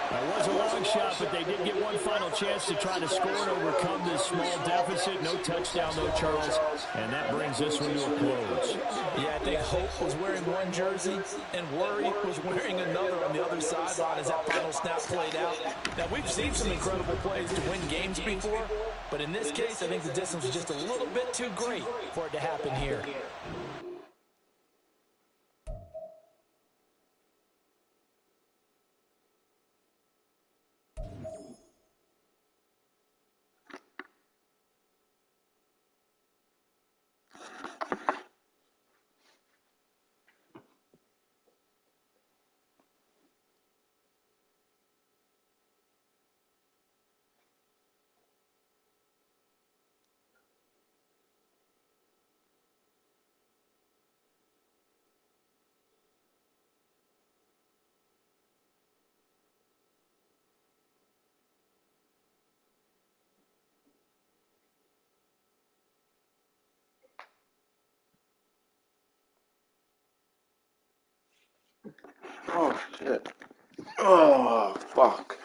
A: That was a long shot, but they did get one final chance to try to score and overcome this small deficit. No touchdown, though, Charles. And that brings this one to a close.
B: Yeah, I think Hope was wearing one jersey and Worry was wearing another on the other sideline as that final snap played out. Now, we've seen some incredible plays to win games before, but in this case, I think the distance was just a little bit too great for it to happen here.
C: Oh, shit. Oh, fuck.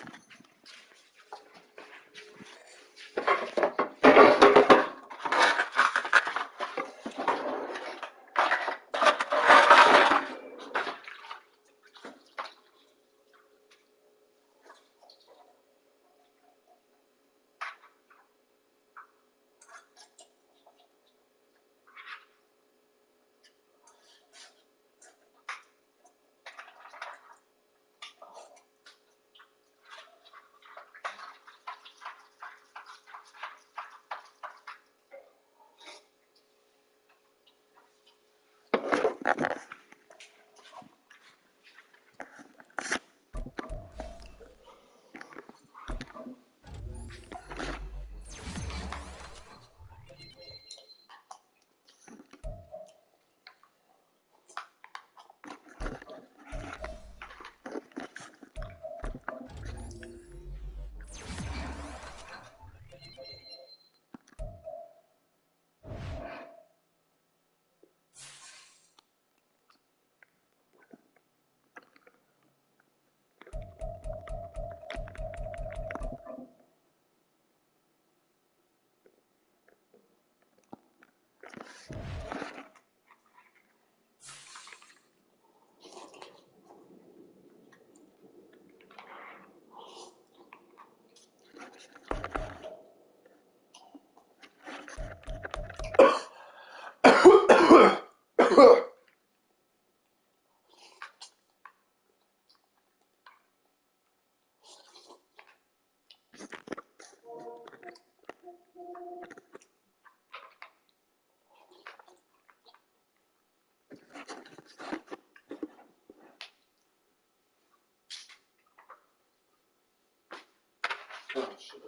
C: Oh, shit.